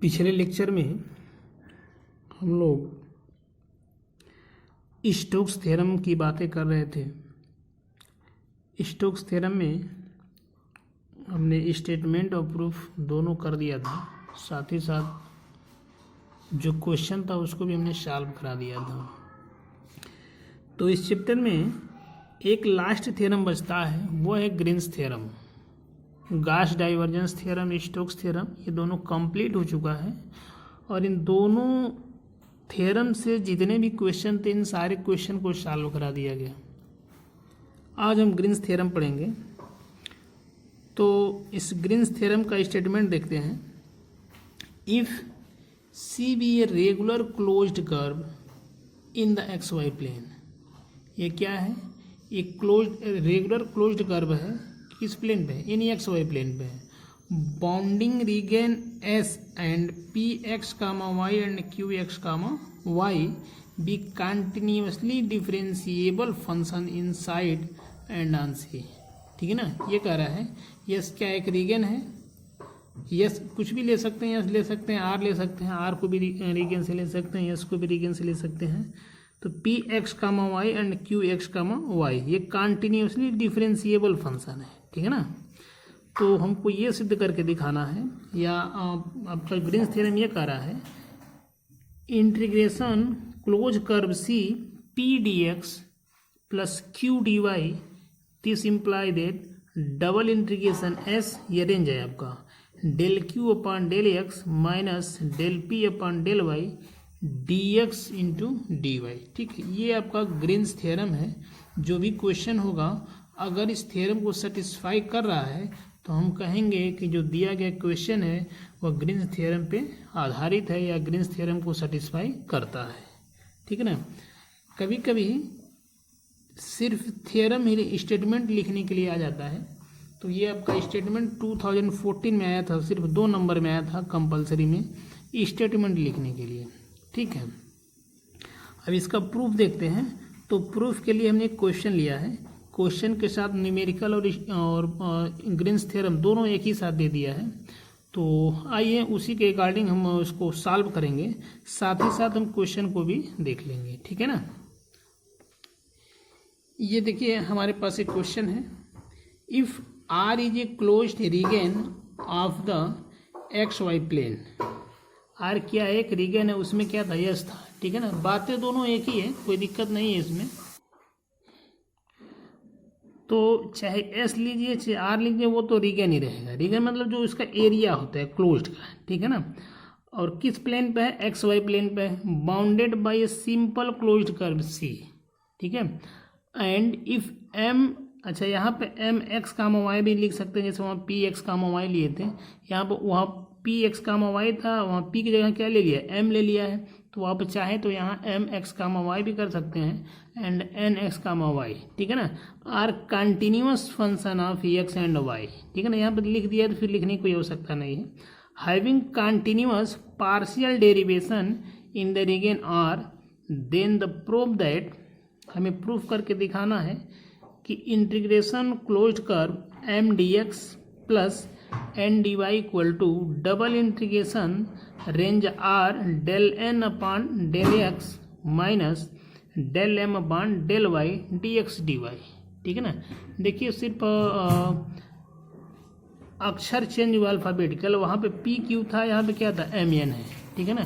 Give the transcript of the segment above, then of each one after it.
पिछले लेक्चर में हम लोग स्टोक्स थ्योरम की बातें कर रहे थे। स्टोक्स थ्योरम में हमने स्टेटमेंट और प्रूफ दोनों कर दिया था, साथ ही साथ जो क्वेश्चन था उसको भी हमने सॉल्व करा दिया था। तो इस चैप्टर में एक लास्ट थ्योरम बचता है, वो है Green's theorem. Gauss divergence theorem, Stokes theorem, ये दोनों कंप्लीट हो चुका है और इन दोनों थ्योरम से जितने भी क्वेश्चन थे इन सारे क्वेश्चन को सॉल्व करा दिया गया। आज हम ग्रीन्स थ्योरम पढ़ेंगे। तो इस ग्रीन्स थ्योरम का स्टेटमेंट देखते हैं। If C be a regular closed curve in the x y plane, ये क्या है? एक रेगुलर क्लोज्ड कर्व है, किस प्लेन पे है? इन एक्स वाई प्लेन पे है। Bounding region S and P x comma Y and Q x comma Y be continuously differentiable function inside and on C. ठीक है ना, ये कह रहा है यस क्या एक रीगन है। यस कुछ भी ले सकते हैं, यस ले सकते हैं, आर ले सकते हैं, आर को भी रीगन से ले सकते हैं, यस को भी रीगन से ले सकते हैं। तो P x comma Y and Q x comma y ये कंटिन्यूसली डिफरेंशिएबल फंक्शन है। ठीक है ना, तो हमको ये सिद्ध करके दिखाना है, या आपका ग्रीन्स थ्योरम ये कह रहा है integration close curve C P d x plus Q d Y, this imply that double integration S, ये रेंज है आपका, del Q upon del x minus del P upon del Y D x into d y. ठीक है, ये आपका Green's theorem है। जो भी क्वेश्चन होगा अगर इस थ्योरम को सेटिस्फाई कर रहा है तो हम कहेंगे कि जो दिया गया क्वेश्चन है वह ग्रीन्स थ्योरम पे आधारित है या ग्रीन्स थ्योरम को सेटिस्फाई करता है। ठीक है ना, कभी कभी सिर्फ थ्योरम ही स्टेटमेंट लिखने के लिए आ जाता है। तो ये आपका स्टेटमेंट 2014 में आया था, सिर्फ 2 नंबर में आया था कंपलसरी में स्टेटमेंट लिखने के लिए। ठीक है, अब इसका प्रूफ देखते हैं। तो प्रूफ के लिए हमने एक क्वेश्चन लिया है, क्वेश्चन के साथ न्यूमेरिकल और ग्रीन्स थ्योरम दोनों एक ही साथ दे दिया है। तो आइए उसी के अकॉर्डिंग हम उसको सॉल्व करेंगे, साथ ही साथ हम क्वेश्चन को भी देख लेंगे। ठीक है ना, ये देखिए हमारे पास एक क्वेश्चन है। If R is a closed region of the x y plane, R क्या एक रीजन है, उसमें क्या था? यस था। ठीक है ना, बातें दोनों एक ही है, कोई दिक्कत नहीं है इसमें। तो चाहे एस लीजिए चाहे आर लीजिए वो तो रीजन ही रहेगा। रीजन मतलब जो इसका एरिया होता है क्लोज्ड का। ठीक है ना, और किस प्लेन पे है? एक्स वाई प्लेन पे है, bounded by a simple closed curve C. ठीक है, एंड इफ एम, अच्छा यहाँ पे एम एक्स कामा वाई भी लिख सकते हैं, जैसे वहाँ पी एक्स कामा वाई लिए थे, यहाँ पर वहाँ पी एक्स कामा वाई था, वहाँ पी की जगह क्या ले लिया? एम ले लिया है। तो आप चाहे तो यहाँ एम एक्स कामा वाई भी कर सकते हैं and N x comma y. ठीक है ना, R continuous function of x and y. ठीक है ना, यहाँ पर लिख दिया तो फिर लिखने की कोई आवश्यकता नहीं है। Having continuous partial derivation in the region R, then the proof that, हमें प्रूफ करके दिखाना है कि integration closed curve M D x plus N D Y equal to double integration range R del N upon del x minus del M upon del Y D x D y. ठीक है ना, देखिए सिर्फ अक्षर change हुआ alphabetical, वहाँ पे P Q था, यहाँ पे क्या था? एम एन है। ठीक है ना,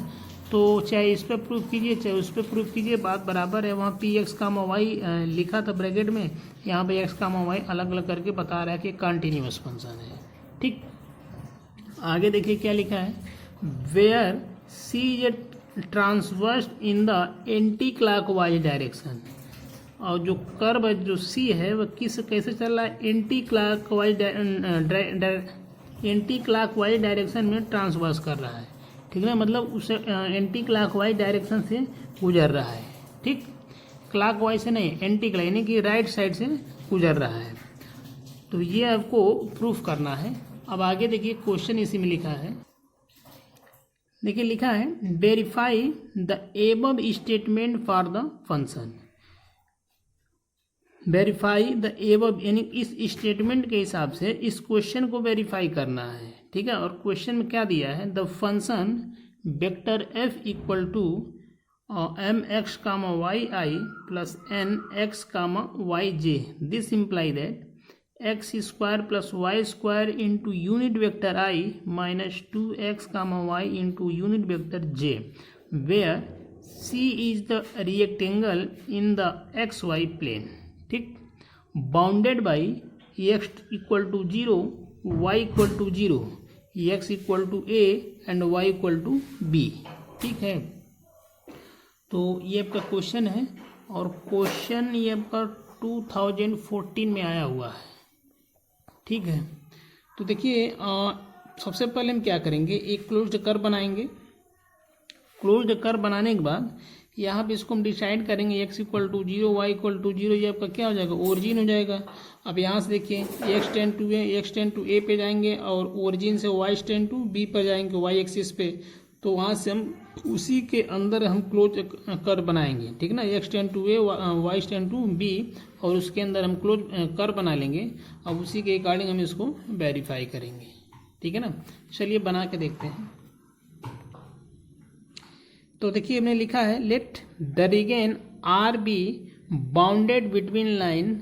तो चाहे इस पर प्रूफ कीजिए चाहे उस पर प्रूफ कीजिए, बात बराबर है। वहाँ पी एक्स कामा वाई लिखा था ब्रैकेट में, यहाँ पे एक्स कामा वाई अलग अलग करके बता रहा है कि कंटिन्यूअस फंक्शन है। ठीक, आगे देखिए क्या लिखा है, where C is a transverse in the anticlockwise direction. और जो कर्व है जो सी है वह कैसे चल रहा है? एंटी क्लॉकवाइज डायरेक्शन में ट्रांसवर्स कर रहा है। ठीक है ना, मतलब उसे एंटी क्लॉकवाइज डायरेक्शन से गुजर रहा है। ठीक, क्लॉकवाइज से नहीं, एंटी क्लॉक यानी कि राइट साइड से गुजर रहा है। तो ये आपको प्रूफ करना है। अब आगे देखिए क्वेश्चन इसी में लिखा है, देखिए लिखा है verify the above statement for the function. Verify the above, यानी इस स्टेटमेंट के हिसाब से इस क्वेश्चन को वेरीफाई करना है, ठीक है। और क्वेश्चन में क्या दिया है, the function vector F equal to M x comma y i plus N x comma y j, this imply that x square plus Y square into unit vector I minus 2x comma y into unit vector j, where C is the rectangle in the XY plane, ठीक, bounded by x equal to 0, y equal to 0, x equal to a and y equal to b, ठीक है। तो ये आपका question है और question ये आपका 2014 में आया हुआ है, ठीक है। तो देखिए सबसे पहले हम क्या करेंगे, एक क्लोज्ड कर्व बनाएंगे। क्लोज्ड कर्व बनाने के बाद यहाँ पे इसको हम डिसाइड करेंगे x equal to 0, Y equal to 0, ये आपका क्या हो जाएगा, ओरिजिन हो जाएगा। अब यहाँ से देखिए x टेंड टू a पे जाएंगे और ओरिजिन से y टेंड टू b पर जाएंगे, y एक्सिस पे। तो वहाँ से हम उसी के अंदर हम क्लोज कर्व बनाएंगे, ठीक है ना, x tend to a, y tend to b, और उसके अंदर हम क्लोज कर्व बना लेंगे। अब उसी के अकॉर्डिंग हम इसको वेरीफाई करेंगे, ठीक है ना। चलिए बना के देखते हैं। तो देखिए हमने लिखा है, let the region R be bounded between line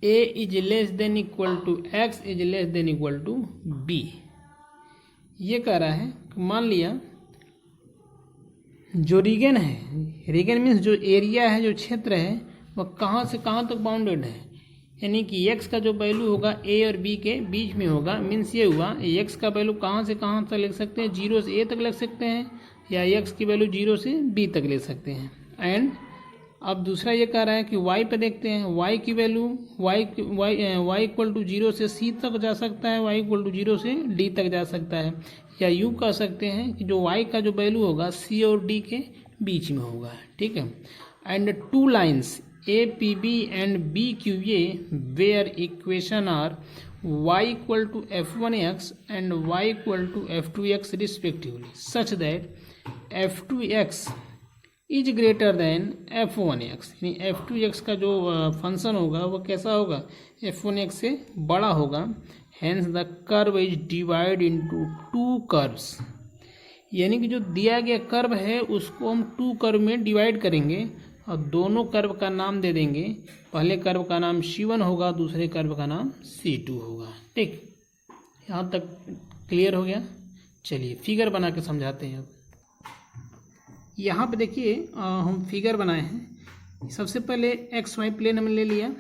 a is less than equal to x is less than equal to b. ये कह रहा है, मान लिया जो रीगन है, रीगन मीन्स जो एरिया है, जो क्षेत्र है, वह कहाँ से कहाँ तक बाउंडेड है, यानी कि x का जो वैल्यू होगा a और b के बीच में होगा। मीन्स ये हुआ x का वैल्यू कहाँ से कहाँ तक लिख सकते हैं, 0 से a तक लिख सकते हैं, या x की वैल्यू 0 से b तक ले सकते हैं। एंड अब दूसरा ये कह रहा है कि y पे देखते हैं, y की वैल्यू y इक्वल टू 0 से c तक जा सकता है, y इक्वल टू 0 से d तक जा सकता है, या यूँ कह सकते हैं कि जो y का जो वैल्यू होगा c और d के बीच में होगा, ठीक है। And two lines APB and BQA where equation are y equal to f1x and y equal to f2x respectively, such that f2x is greater than f1x, यानी f2x का जो फंक्शन होगा वो कैसा होगा, f1x से बड़ा होगा। Hence the curve is divided into two curves, यानी कि जो दिया गया कर्व है उसको हम 2 कर्व में डिवाइड करेंगे और दोनों कर्व का नाम दे देंगे। पहले कर्व का नाम C1 होगा, दूसरे कर्व का नाम C2 होगा, ठीक। यहाँ तक क्लियर हो गया। चलिए फिगर बना के समझाते हैं। अब यहाँ पे देखिए हम फिगर बनाए हैं। सबसे पहले एक्स वाई प्लेन हमने ले लिया,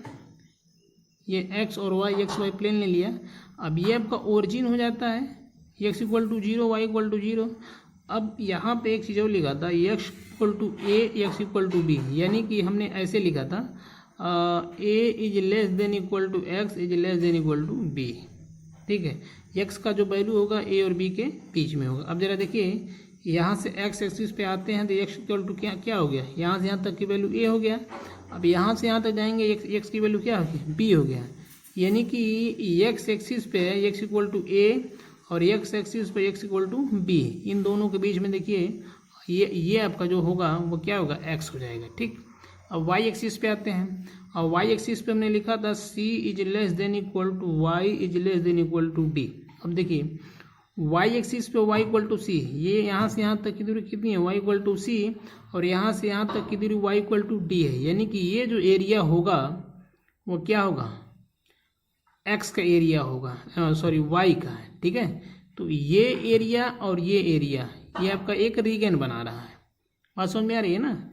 ये एक्स और वाई एक्स वाई प्लेन ले लिया। अब ये आपका ओरिजिन हो जाता है, X equal to 0, Y equal to 0। अब यहाँ पे एक चीज़ और लिखा था, X equal to A, X equal to B, यानी कि हमने ऐसे लिखा था A is less than equal to x is less than equal to B, ठीक है। एक्स का जो वैल्यू होगा ए और बी के बीच में होगा। अब जरा देखिए यहाँ से एक्स एक्सिस पे आते हैं तो एक्स इक्वल टू क्या हो गया, यहाँ से यहाँ तक की वैल्यू ए हो गया। अब यहाँ से यहाँ तक जाएंगे, एक्स की वैल्यू क्या हो गया, बी हो गया। यानी कि एक्स एक्सिस पे एक्स इक्वल टू ए और एक्स एक्सिस पे एक्स इक्वल टू बी, इन दोनों के बीच में देखिए ये आपका जो होगा वो क्या होगा, एक्स हो जाएगा, ठीक। अब वाई एक्सिस पे आते हैं, और वाई एक्सिस पे हमने लिखा था C is less than equal to Y is less than equal to D. अब देखिए वाई एक्सिस पे वाई इक्वल टू सी, ये यहाँ से यहाँ तक की दूरी कितनी है, वाई इक्वल टू सी, और यहाँ से यहाँ तक की दूरी वाई इक्वल टू डी है। यानी कि ये जो एरिया होगा वो क्या होगा, एक्स का एरिया होगा, सॉरी वाई का है, ठीक है। तो ये एरिया और ये एरिया ये आपका एक रीगन बना रहा है। बात समझ में आ रही है ना।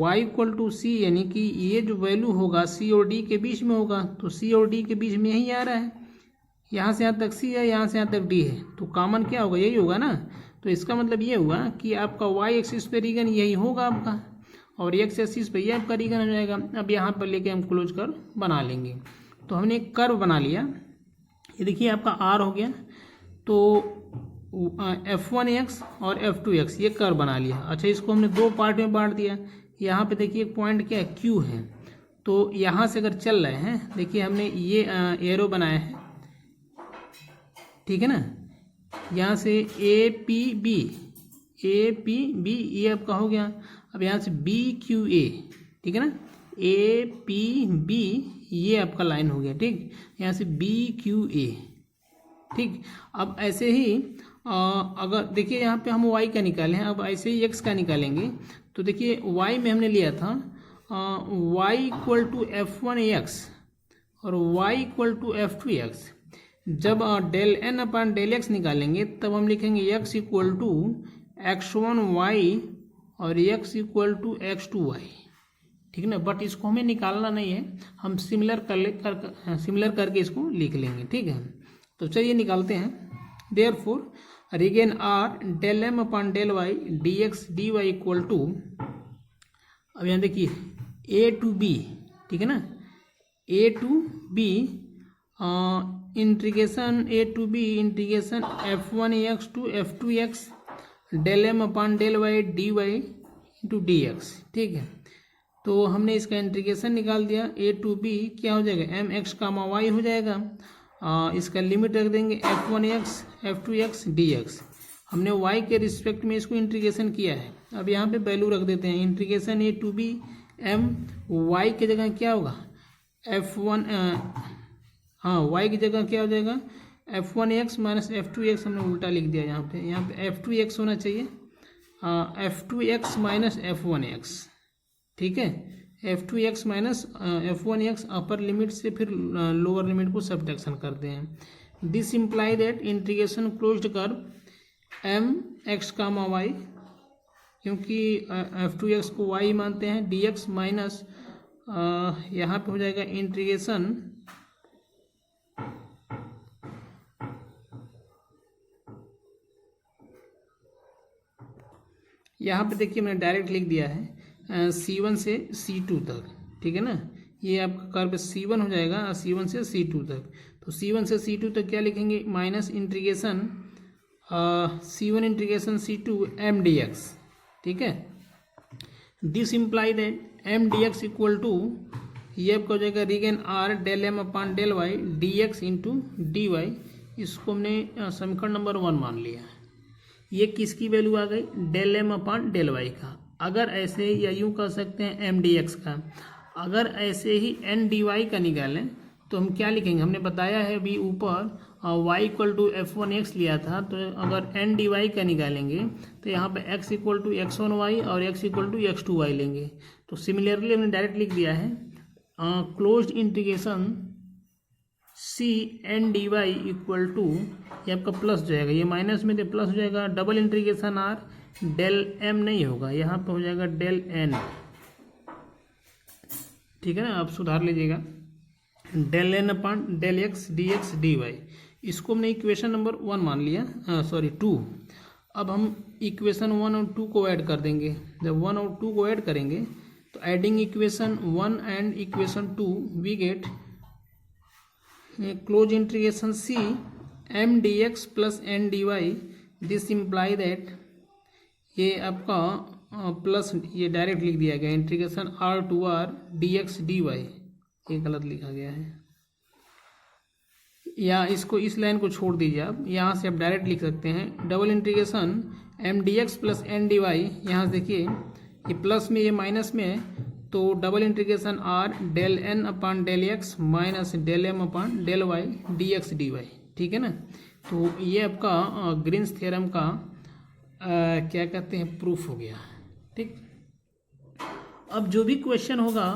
y इक्वल टू सी, यानी कि ये जो वैल्यू होगा c और d के बीच में होगा, तो c और d के बीच में यही आ रहा है। यहाँ से यहाँ तक c है, यहाँ से यहाँ तक d है, तो कॉमन क्या होगा, यही होगा ना। तो इसका मतलब ये हुआ कि आपका y एक्सिस पे रीगन यही होगा आपका, और x एक्सिस पे ये आपका रीगन हो जाएगा। अब यहाँ पर लेके हम क्लोज कर बना लेंगे। तो हमने एक कर्व बना लिया, ये देखिए आपका r हो गया। तो f1x और f2x ये कर्व बना लिया। अच्छा, इसको हमने 2 पार्ट में बांट दिया। यहाँ पे देखिए एक पॉइंट क्या है, Q है। तो यहाँ से अगर चल रहे हैं, देखिए हमने ये एरो बनाया है, ठीक है ना। यहाँ से APB ये आपका हो गया। अब यहाँ से BQA, ठीक है ना, APB ये आपका लाइन हो गया, ठीक। यहाँ से BQA, ठीक। अब ऐसे ही अगर देखिए यहाँ पे हम y का निकाले हैं, अब ऐसे ही x का निकालेंगे। तो देखिए y में हमने लिया था y इक्वल टू F1x और y इक्वल टू F2x। जब del N upon del x निकालेंगे तब हम लिखेंगे x इक्वल टू x1y और x इक्वल टू x2y, ठीक है ना। बट इसको हमें निकालना नहीं है, हम सिमिलर करके इसको लिख लेंगे, ठीक है। तो चलिए निकालते हैं। Therefore region R del M upon del Y D x D Y equal to, अब यहाँ देखिए ए टू बी, ठीक है ना, A to B integration A to B integration F1x to F2x del M upon del Y D Y into D x, ठीक है। तो हमने इसका इंटीग्रेशन निकाल दिया। ए टू बी क्या हो जाएगा, एम एक्स कामा वाई हो जाएगा। इसका लिमिट रख देंगे F1x F2x dx। हमने y के रिस्पेक्ट में इसको इंटीग्रेशन किया है। अब यहाँ पे वैल्यू रख देते हैं, integration A to b M, y की जगह क्या होगा F1, y की जगह क्या हो जाएगा F1x माइनस F2x, हमने उल्टा लिख दिया यहाँ पे F2x होना चाहिए, F2x माइनस F1x, ठीक है। F2x minus F1x upper limit से फिर लोअर लिमिट को सब्ट्रैक्शन करते हैं। This imply that integration closed curve M x comma y, क्योंकि F2x को y मानते हैं, dx माइनस यहाँ पे हो जाएगा इंटीग्रेशन यहाँ पे देखिए मैंने डायरेक्ट लिख दिया है C1 से C2 तक, ठीक है ना। ये आपका कर्व C1 हो जाएगा C1 से C2 तक। तो C1 से C2 तक क्या लिखेंगे, minus integration C1 integration C2 d D x, ठीक है। This imply that M D x equal to, ये आपका हो जाएगा region R del M upon del Y D x into d y. इसको हमने समीकरण नंबर 1 मान लिया। ये किसकी वैल्यू आ गई, del M upon del y का। अगर ऐसे या यूँ कर सकते हैं एम डी एक्स का। अगर ऐसे ही एन डी वाई का निकालें तो हम क्या लिखेंगे, हमने बताया है अभी ऊपर y इक्वल टू F1x लिया था। तो अगर एन डी वाई का निकालेंगे तो यहाँ पे x इक्वल टू x1y और x इक्वल टू x2y लेंगे। तो सिमिलरली हमने डायरेक्ट लिख दिया है closed integration c N D Y equal to, ये आपका प्लस जो आएगा, ये माइनस में तो प्लस हो जाएगा, double integration r del M नहीं होगा, यहाँ पे हो जाएगा डेल एन, ठीक है ना। आप सुधार लीजिएगा, del N upon del x d x D y. इसको हमने इक्वेशन नंबर 1 मान लिया, 2। अब हम इक्वेशन 1 और 2 को ऐड कर देंगे। जब 1 और 2 को ऐड करेंगे तो adding equation 1 and equation 2 we get close integration c M D x plus N D Y. This imply that, ये आपका प्लस ये डायरेक्ट लिख दिया गया integration r to r d x D y, ये गलत लिखा गया है। या इसको इस लाइन को छोड़ दीजिए, आप यहाँ से आप डायरेक्ट लिख सकते हैं double integration M D x plus N D y. यहाँ से देखिए ये प्लस में ये माइनस में है, तो double integration R del N upon del x minus del M upon del Y D x D y, ठीक है ना। तो ये आपका ग्रीन्स थ्योरम का क्या कहते हैं, प्रूफ हो गया, ठीक। अब जो भी क्वेश्चन होगा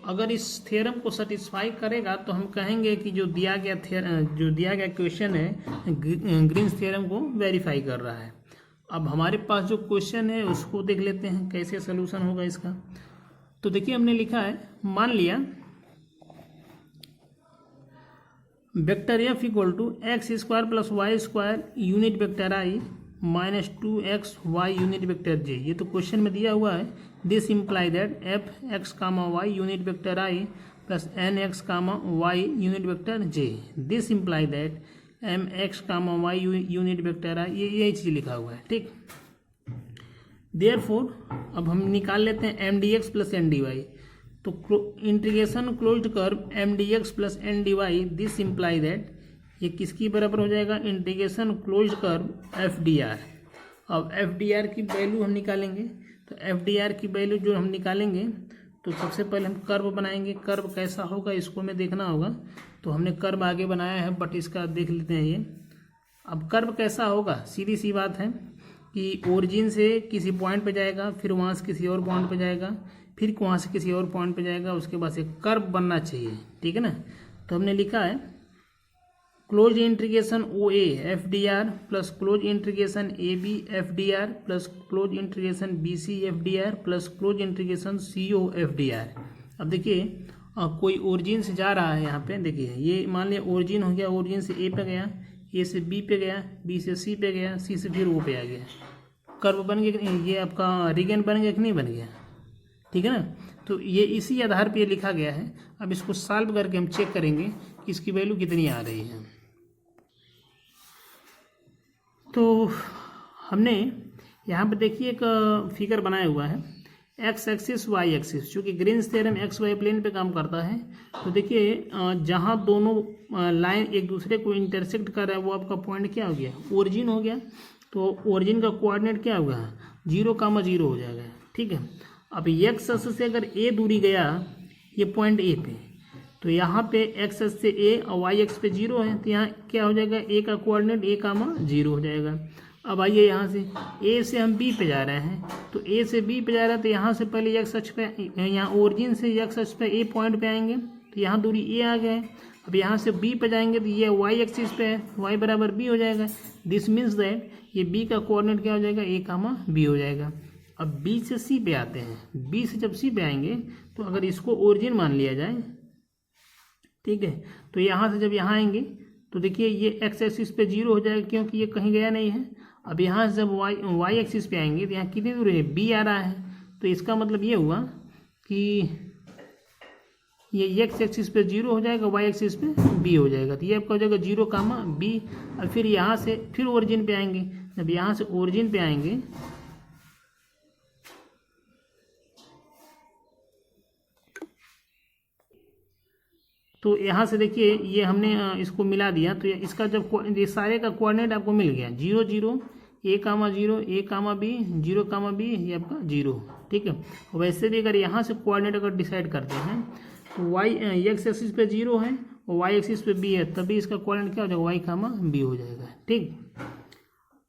अगर इस थ्योरम को सेटिस्फाई करेगा तो हम कहेंगे कि जो दिया गया क्वेश्चन है ग्रीन्स थ्योरम को वेरीफाई कर रहा है। अब हमारे पास जो क्वेश्चन है उसको देख लेते हैं कैसे सोल्यूशन होगा इसका। तो देखिए हमने लिखा है, मान लिया vector F equal to X square plus Y square unit vector I minus 2xy unit vector J. ये तो क्वेश्चन में दिया हुआ है। This imply that F X comma Y unit vector I plus N x comma Y unit vector J. This imply that M x comma Y unit vector I, यही चीज़ लिखा हुआ है, ठीक। देयरफॉर अब हम निकाल लेते हैं M D x plus N D Y. तो integration closed curve M D x plus N D Y, this imply that ये किसकी बराबर हो जाएगा, integration closed curve F D R. अब एफ डी आर की वैल्यू हम निकालेंगे, तो एफ डी आर की वैल्यू जो हम निकालेंगे तो सबसे पहले हम कर्व बनाएंगे। कर्व कैसा होगा इसको हमें देखना होगा। तो हमने कर्व आगे बनाया है, बट इसका देख लेते हैं ये। अब कर्व कैसा होगा, सीधी सी बात है कि ओरिजिन से किसी पॉइंट पे जाएगा, फिर वहाँ से किसी और पॉइंट पे जाएगा, फिर वहाँ से किसी और पॉइंट पे जाएगा, उसके बाद एक कर्व बनना चाहिए, ठीक है ना। तो हमने लिखा है close integration O A F D R plus close integration A B F D R plus close integration B C F D R plus close integration C O F D R. अब देखिए कोई origin से जा रहा है, यहाँ पे देखिए ये मान लिया ओरिजिन हो गया, ओरिजिन से ए पे गया, ए से बी पे गया, बी से सी पे गया, सी से फिर ओ पे आ गया। कर्व बन गया कि नहीं, ये आपका रीगन बन गया कि नहीं बन गया, ठीक है ना। तो ये इसी आधार पे लिखा गया है। अब इसको सॉल्व करके हम चेक करेंगे कि इसकी वैल्यू कितनी आ रही है। तो हमने यहाँ पे देखिए एक फिगर बनाया हुआ है, एक्स एक्सिस वाई एक्सिस, चूँकि Green's theorem x y plane पे काम करता है। तो देखिए जहाँ दोनों लाइन एक दूसरे को इंटरसेक्ट कर रहा है वो आपका पॉइंट क्या हो गया, ओरिजिन हो गया। तो ओरिजिन का कोऑर्डिनेट क्या होगा, 0,0 हो जाएगा, ठीक है। अब एक्स अक्ष से अगर ए दूरी गया ये पॉइंट ए पे, तो यहाँ पे एक्स अक्ष से ए और वाई एक्स पे 0 है, तो यहाँ क्या हो जाएगा, ए का कोऑर्डिनेट a,0 हो जाएगा। अब आइए यहाँ से ए से हम बी पे जा रहे हैं, तो ए से बी पे जा रहा है, तो यहाँ से पहले एक्स अक्ष पे, यहाँ ओरिजिन से एक्स अक्ष पे ए पॉइंट पे आएंगे, तो यहाँ दूरी ए आ गया है। अब यहाँ से बी पे जाएंगे तो ये वाई एक्सिस पे है, वाई बराबर बी हो जाएगा। दिस मीन्स दैट ये बी का कोऑर्डिनेट क्या हो जाएगा, a,b हो जाएगा। अब बी से सी पे आते हैं, बी से जब सी पे आएंगे तो अगर इसको ओरिजिन मान लिया जाए, ठीक है, तो यहाँ से जब यहाँ आएंगे तो देखिए ये एक्स एक्सिस पे 0 हो जाएगा क्योंकि ये कहीं गया नहीं है। अब यहाँ से जब वाई एक्सिस पे आएंगे तो यहाँ कितनी दूर है, बी आ रहा है, तो इसका मतलब ये हुआ कि ये एक्स एक्सिस पे 0 हो जाएगा, वाई एक्सिस पे बी हो जाएगा। तो ये आपका हो जाएगा 0,b। अब फिर यहाँ से फिर ओरिजिन पे आएंगे, जब यहाँ से ओरिजिन पे आएंगे तो यहाँ से देखिए ये हमने इसको मिला दिया, तो इसका जब ये सारे का कोऑर्डिनेट आपको मिल गया 0, 0, a,0, a,b, 0,b, ये आपका 0, ठीक है। वैसे भी अगर यहाँ से कोऑर्डिनेट अगर डिसाइड करते हैं तो वाई एक्स एक्सिस पे 0 है और वाई एक्सिस पे b है, तभी इसका कोऑर्डिनेट क्या हो जाएगा, y,b हो जाएगा, ठीक।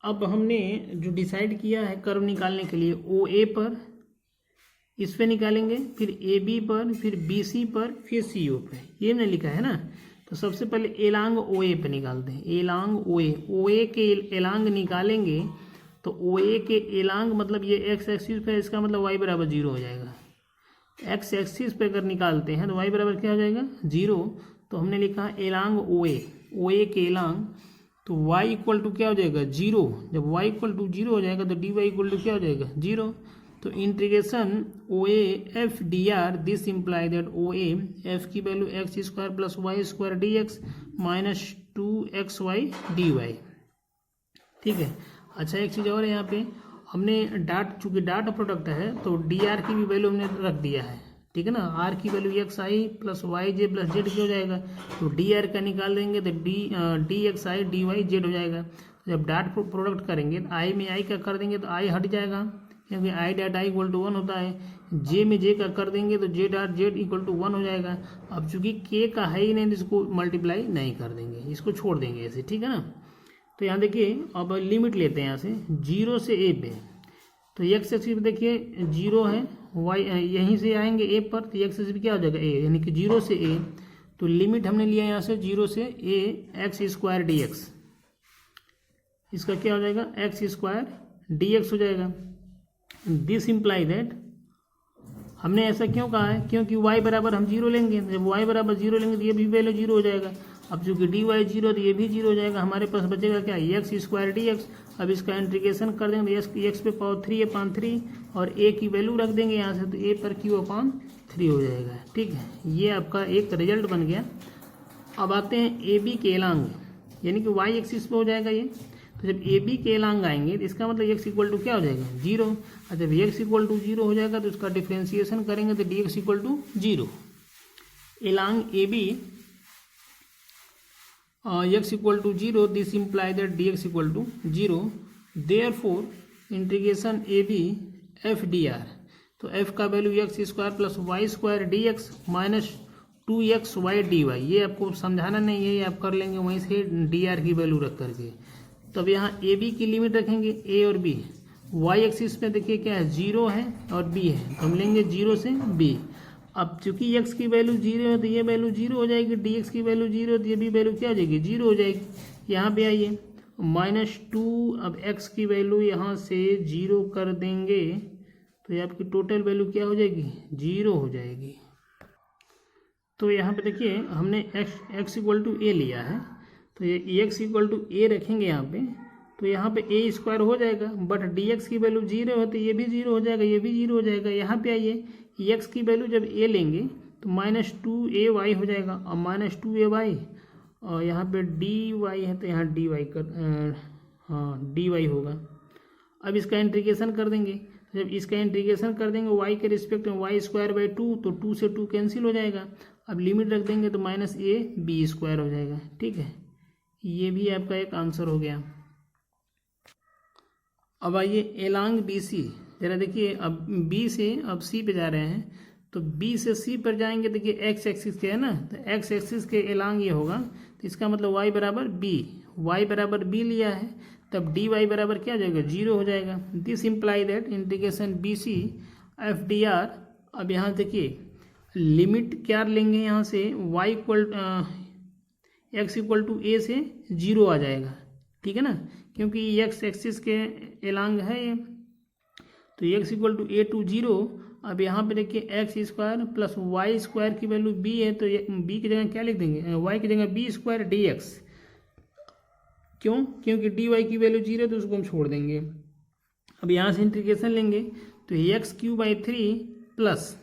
अब हमने जो डिसाइड किया है कर्व निकालने के लिए, ओ ए पर इस पे निकालेंगे, फिर ए बी पर, फिर बी सी पर, फिर सी ओ पे, ये हमने लिखा है ना। तो सबसे पहले एलांग ओ ए पे निकालते हैं, एलांग ओ ए के एलांग निकालेंगे तो ओ ए के एलांग मतलब ये एक्स एक्सिस पे, इसका मतलब वाई बराबर 0 हो जाएगा। एक्स एक्सिस पे अगर निकालते हैं तो वाई बराबर क्या हो जाएगा, 0। तो हमने लिखा है एलांग ओ ए के एलांग, तो वाई इक्वल टू क्या हो जाएगा, 0। जब वाई इक्वल टू 0 हो जाएगा तो डी वाई इक्वल टू क्या हो जाएगा, 0। तो integration O A F D R, this imply that O A F की value x² plus y² dx minus 2xy dy, ठीक है। अच्छा एक चीज़ और है, यहाँ पे हमने चूँकि डाट प्रोडक्ट है तो डी आर की भी वैल्यू हमने रख दिया है, ठीक है ना। आर की value xi plus yj plus z की हो जाएगा, तो डी आर का निकाल देंगे तो डी xi dy z हो जाएगा। जब डाट प्रोडक्ट करेंगे तो आई में आई का कर देंगे तो आई हट जाएगा क्योंकि i dot i equal to 1 होता है। जे में जे का कर देंगे तो j dot z equal to 1 हो जाएगा। अब चूंकि के का है ही नहीं तो इसको मल्टीप्लाई नहीं कर देंगे, इसको छोड़ देंगे ऐसे, ठीक है ना। तो यहाँ देखिए अब लिमिट लेते हैं यहाँ से 0 से ए पे, तो एक्स एक्सिस पे देखिए 0 है, वाई यहीं से आएंगे ए पर, तो एक्स एक्सिस पे क्या हो जाएगा ए, यानी कि 0 से ए। तो लिमिट हमने लिया यहाँ से 0 से ए x² dx, इसका क्या हो जाएगा x² dx हो जाएगा। दिस इम्प्लाई दैट, हमने ऐसा क्यों कहा है, क्योंकि y बराबर हम 0 लेंगे, जब y बराबर 0 लेंगे तो ये भी वैल्यू 0 हो जाएगा। अब चूंकि dy 0 तो ये भी 0 हो जाएगा, हमारे पास बचेगा क्या, x² dx। अब इसका इंटीग्रेशन कर देंगे तो x पे पावर 3 अपॉन 3 और a की वैल्यू रख देंगे यहाँ से, तो a पर q अपॉन 3 हो जाएगा, ठीक है। ये आपका एक रिजल्ट बन गया। अब आते हैं ए बी के एलांग, यानी कि y एक्सिस पे हो जाएगा ये। तो जब ए बी के एलांग आएंगे तो इसका मतलब x इक्वल टू क्या हो जाएगा, 0। और जब x इक्वल टू 0 हो जाएगा तो उसका डिफ्रेंसिएशन करेंगे तो dx equal to 0। Along a b x equal to 0, this imply that dx equal to 0। Therefore integration A B F D r, तो एफ का value x square plus Y square d x minus 2xy dy, ये आपको समझाना नहीं है, ये आप कर लेंगे वहीं से डी आर की वैल्यू रख करके। तब यहाँ ए बी की लिमिट रखेंगे, ए और बी। वाई एक्सिस पे देखिए क्या है, 0 है और बी है, तो हम लेंगे 0 से बी। अब चूंकि x की वैल्यू 0 है तो ये वैल्यू 0 हो जाएगी, dx की वैल्यू 0 तो ये भी वैल्यू क्या हो जाएगी, 0 हो जाएगी। यहाँ पे आइए -2, अब x की वैल्यू यहाँ से 0 कर देंगे तो ये आपकी टोटल वैल्यू क्या हो जाएगी, 0 हो जाएगी। तो यहाँ पे देखिए हमने x इक्वल टू ए लिया है, तो ये x इक्वल टू ए रखेंगे यहाँ पे, तो यहाँ पे ए स्क्वायर हो जाएगा, बट dx की वैल्यू 0 है तो ये भी 0 हो जाएगा, ये भी 0 हो जाएगा। यहाँ पे आइए x की वैल्यू जब a लेंगे तो -2ay हो जाएगा, और -2ay और यहाँ पे dy है तो यहाँ dy कर dy होगा। अब इसका इंटीग्रेशन कर देंगे, जब इसका इंटीग्रेशन कर देंगे y के रिस्पेक्ट में y स्क्वायर बाई 2, तो 2 से 2 कैंसिल हो जाएगा। अब लिमिट रख देंगे तो -ab स्क्वायर हो जाएगा। ठीक है, ये भी आपका एक आंसर हो गया। अब आइए एलॉन्ग BC, जरा देखिए अब B से अब C पे जा रहे हैं, तो B से C पर जाएंगे, देखिए x एक्सिस के है ना, तो x एक्सिस के एलॉन्ग ये होगा, तो इसका मतलब y बराबर b लिया है, तब dy बराबर क्या हो जाएगा, 0 हो जाएगा। This imply that integration BC FDR। अब यहाँ देखिए लिमिट क्या लेंगे, यहाँ से x इक्वल टू a से 0 आ जाएगा, ठीक है ना, क्योंकि x एक्सिस के एलॉन्ग है ये, तो x equal to a to 0। अब यहाँ पे देखिए x square plus Y square की वैल्यू b है, तो b की जगह क्या लिख देंगे, y की जगह b स्क्वायर dx। क्यों, क्योंकि dy की वैल्यू 0 है तो उसको हम छोड़ देंगे। अब यहाँ से इंटीग्रेशन लेंगे तो x³ प्लस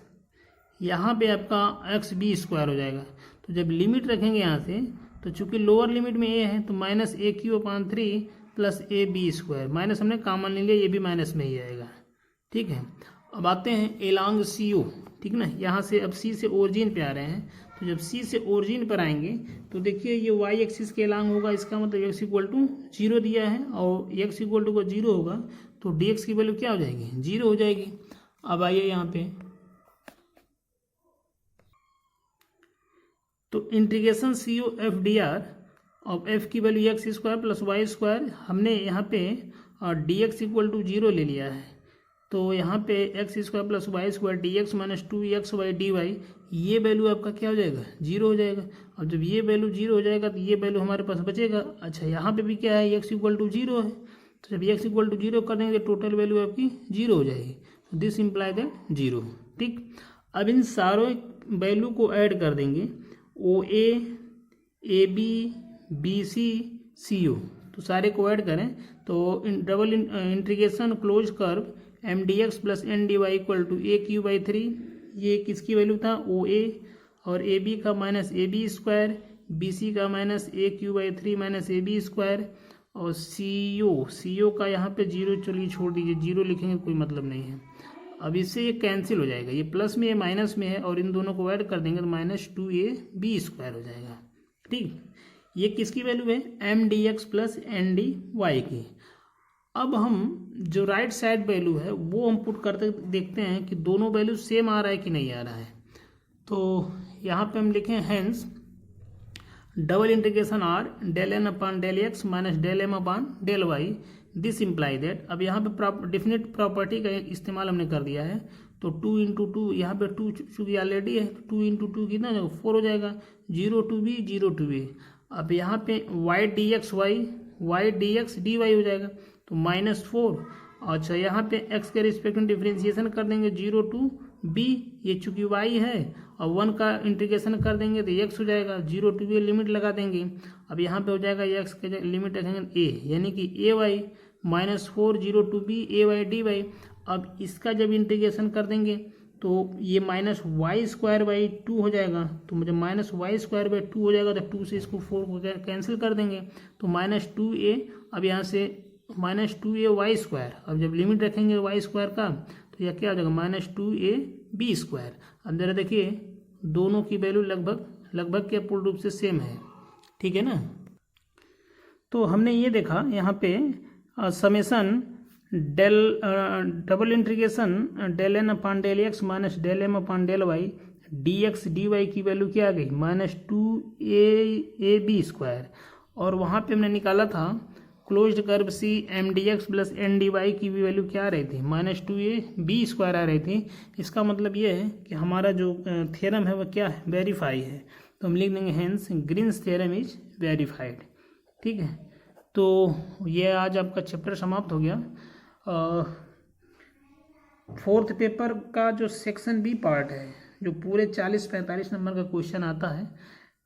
यहाँ पे आपका xb स्क्वायर हो जाएगा। तो जब लिमिट रखेंगे यहाँ से, तो चूंकि लोअर लिमिट में a है तो -3 प्लस ab स्क्वायर, माइनस हमने कॉमन ले लिया, ये भी माइनस में ही आएगा। ठीक है, अब आते हैं एलॉन्ग CO, ठीक ना, यहाँ से अब C से ओरिजिन पे आ रहे हैं, तो जब C से ओरिजिन पर आएंगे तो देखिए ये y एक्सिस के एलॉन्ग होगा, इसका मतलब x इक्वल टू 0 दिया है, और x इक्वल टू को 0 होगा तो dx की वैल्यू क्या हो जाएगी, 0 हो जाएगी। अब आइए यहाँ पे, तो इंटीग्रेशन CO FDR और f की value x square plus Y square, हमने यहाँ पे dx इक्वल टू 0 ले लिया है, तो यहाँ पे x square plus Y square dx minus 2xy dy, ये वैल्यू आपका क्या हो जाएगा, 0 हो जाएगा। अब जब ये वैल्यू 0 हो जाएगा तो ये वैल्यू हमारे पास बचेगा। अच्छा, यहाँ पे भी क्या है, x इक्वल टू 0 है, तो जब x इक्वल टू 0 कर देंगे तो टोटल वैल्यू आपकी 0 हो जाएगी। This imply that 0। ठीक, अब इन सारों वैल्यू को ऐड कर देंगे, OA AB BC CO, तो सारे को ऐड करें तो double integration close curve mdx plus ndy equal to a³/3, ये किसकी वैल्यू था, OA, और AB का माइनस AB स्क्वायर, BC का minus a³/3 minus AB square, और CO का यहाँ पे 0, चलिए छोड़ दीजिए, 0 लिखेंगे कोई मतलब नहीं है। अब इससे ये कैंसिल हो जाएगा, ये प्लस में, ये माइनस में है, और इन दोनों को ऐड कर देंगे तो -2ab स्क्वायर हो जाएगा। ठीक, ये किसकी वैल्यू है, mdx प्लस ndy की। अब हम जो राइट साइड वैल्यू है वो हम पुट करते देखते हैं कि दोनों वैल्यू सेम आ रहा है कि नहीं आ रहा है। तो यहाँ पे हम लिखें hence double integration r del n upon del x minus del m upon del y, this imply that. अब यहाँ पे डिफिनिट प्रॉपर्टी का इस्तेमाल हमने कर दिया है, तो 2 × 2, यहाँ पे 2 चूँकि ऑलरेडी है, 2 × 2 कितना हो 4 हो जाएगा, 0 to b 0 to a। अब यहाँ पे y dx dy हो जाएगा, तो -4। अच्छा, यहाँ पे x के रिस्पेक्ट में डिफ्रेंशिएशन कर देंगे 0 to b, ये चूँकि y है, और 1 का इंटीग्रेशन कर देंगे तो x हो जाएगा, 0 to b लिमिट लगा देंगे। अब यहाँ पे हो जाएगा x के लिमिट रखेंगे a, यानी कि ay -4 0 to b ay dy। अब इसका जब इंटीग्रेशन कर देंगे तो ये -y²/2 हो जाएगा, तो मुझे -y²/2 हो जाएगा, तो 2 से इसको 4 को कैंसिल कर देंगे तो -2a। अब यहाँ से -2ay², अब जब लिमिट रखेंगे y² का तो यह क्या हो जाएगा, -2ab²। अब जरा देखिए दोनों की वैल्यू लगभग क्या पूर्ण रूप से सेम है, ठीक है ना। तो हमने ये देखा यहाँ पे summation del double integration del N upon del x minus del M upon del Y D x D y की वैल्यू क्या आ गई -2ab²। और वहाँ पे हमने निकाला था closed curve c m D x plus N D y की भी वैल्यू क्या आ रही थी -2ab² आ रही थी। इसका मतलब ये है कि हमारा जो थ्योरम है वह क्या है, वेरीफाई है। तो हम लिख देंगे hence Green's theorem is verified. ठीक है, तो ये आज आपका चैप्टर समाप्त हो गया। फोर्थ पेपर का जो सेक्शन बी पार्ट है, जो पूरे 40-45 नंबर का क्वेश्चन आता है,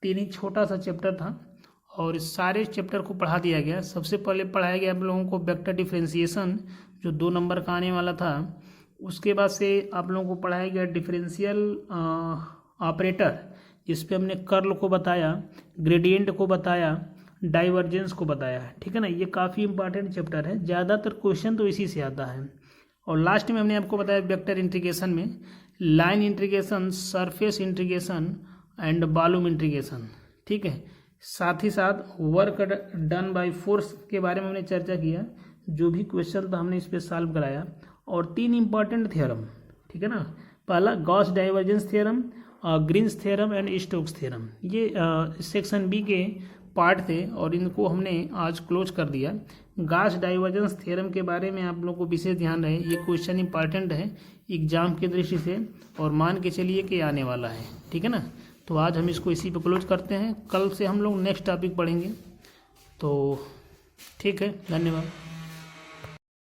3 ही छोटा सा चैप्टर था और इस सारे चैप्टर को पढ़ा दिया गया। सबसे पहले पढ़ाया गया आप लोगों को वेक्टर डिफरेंशिएशन, जो 2 नंबर का आने वाला था। उसके बाद से आप लोगों को पढ़ाया गया डिफरेंशियल ऑपरेटर, जिस पे हमने कर्ल को बताया, ग्रेडियंट को बताया, डाइवर्जेंस को बताया। ठीक है ना, ये काफ़ी इंपॉर्टेंट चैप्टर है, ज़्यादातर क्वेश्चन तो इसी से आता है। और लास्ट में हमने आपको बताया वेक्टर इंटीग्रेशन में line integration, surface integration and volume integration. ठीक है, साथ ही साथ वर्क डन बाय फोर्स के बारे में हमने चर्चा किया। जो भी क्वेश्चन था हमने इस पर सॉल्व कराया। और 3 इंपॉर्टेंट थ्योरम, ठीक है ना, पहला Gauss divergence theorem, Green's theorem and Stokes theorem, ये सेक्शन बी के पार्ट थे और इनको हमने आज क्लोज कर दिया। गॉस डाइवर्जेंस थ्योरम के बारे में आप लोगों को विशेष ध्यान रहे, ये क्वेश्चन इंपॉर्टेंट है एग्जाम की दृष्टि से और मान के चलिए कि आने वाला है। ठीक है ना, तो आज हम इसको इसी पे क्लोज करते हैं। कल से हम लोग नेक्स्ट टॉपिक पढ़ेंगे। तो ठीक है, धन्यवाद।